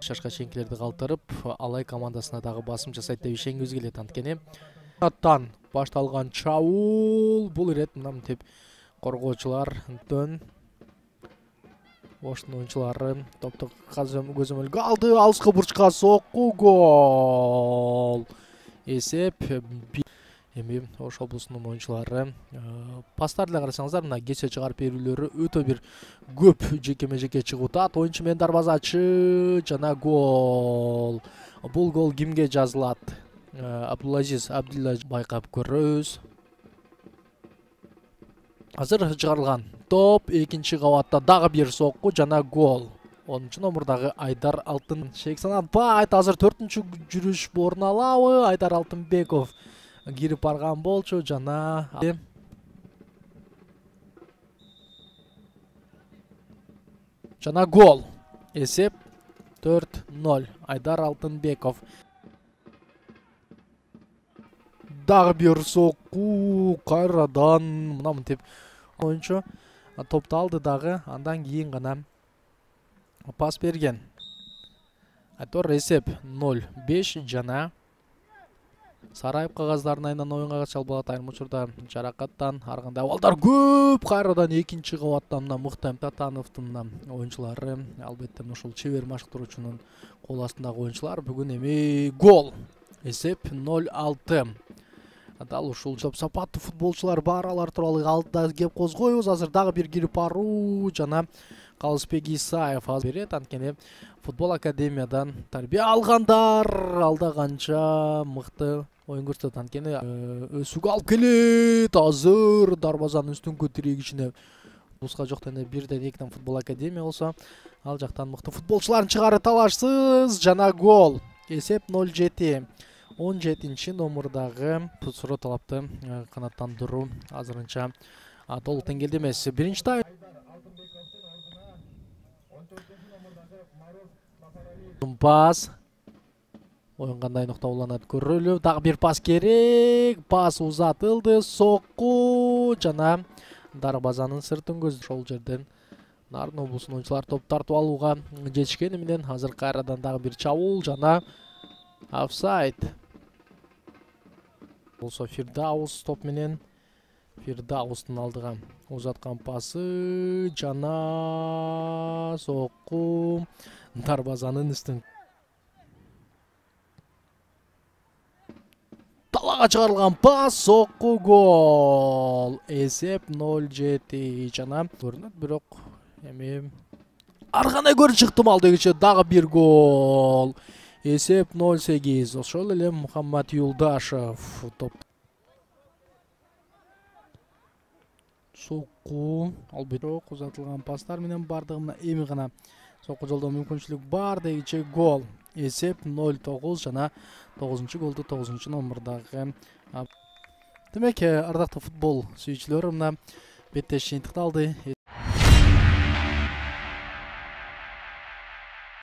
шашка чейинкилерди калтырып, Алай командасына дагы басым жасайт деп ишенгибиз келет. Анткени аттан башталган чабуул бул ирет мынтип коргоочулардын Оштун оюнчулары топту көзөмөлгө алды. Алыска бурчка сокку, гол. Эсеп эми Ош облусунун оюнчулары пастарды эле карасаңыздар, мына кесе чыгарып берүүлөрү өтө бир көп жекеме-жеке чыгып атат. Оюнчу менен дарбазачы жана гол. Бул гол кимге жазылат? Абдулазиз Абдулла байкап көрөбүз. Азыр чыгарылган топ экинчи кабатта дагы бир сокку жана гол. 10 номурдагы Айдар Алтын Шейксанатбаев азыр 4-чү жүрүш орун алабы? Айдар Алтынбеков кирип барган болчу жана гол. Эсеп 4-0. Айдар Алтынбеков. Дагы бир сокку кайрадан мынтип оюнчу топту алды дагы, андан кийин гана пас берген. Айтор эсеп 0-5 жана Сарайып кагаздарынын айынан оюнга чалбалат. Айрым учурда жаракаттан аргандай балдар көп. Кайрадан экинчи кабаттан мына Мыктым Татановдун оюнчулары, албетте ушул чебер машыктыруучунун кол астындагы оюнчулар бүгүн эми гол. Эсеп 0-6. Дал ушул сапаттуу футболчулар бар, алар тууралуу алдыда кеп козгойбуз. Азыр дагы бир кирип баруу жана Калысбек Исаев берет. Анткени футбол академиядан тарбия алгандар алда канча мыкты оюн көрсөтөт. Анткени өсүүгө алып келет. Азыр дарбазанын үстүнгү тирегичине буска жок дене 1-2 футбол академия болсо, ал жактан мыкты футболчуларын чыгары талашсыз жана гол. Эсеп 0-7. 17-чи номурдагы Пусро талапты канаттандыруу азырынча толук деңгээлде эмес. Биринчи тайм пас оюн кандай ноктоланат көрөлү. Дагы бир пас керек. Пас узатылды. Сокку жана дарбазанын сыртын көз. Ошол жерден Нарын облусунун оюнчулары топ тартып алууга жетишкени менен азыр кайрадан дагы бир чабуул жана офсайд. Болсо Фирдаус топ менен Фирдаустун алдыга узаткан пасы жана сокку дарбазанын үстүн талага чыгарылган пас, сокку, гол. Эсеп 0-7 жана көрүнөт, бирок эми ар кандай көрүнүш ыктымал дегиче дагы бир гол. Эсеп 0-8. Ошол эле Мухаммад Юлдашев топ сокку албетте узатылган пастар менен бардыгы мына эми гана сокку жолдоо мүмкүнчүлүк бар дегиче гол. Эсеп 0-9 жана 9-чу голду 9-чу номурдагы. Демек, ардактуу футбол сүйүүчүлөр, мына беттеш жыйынтыкталды.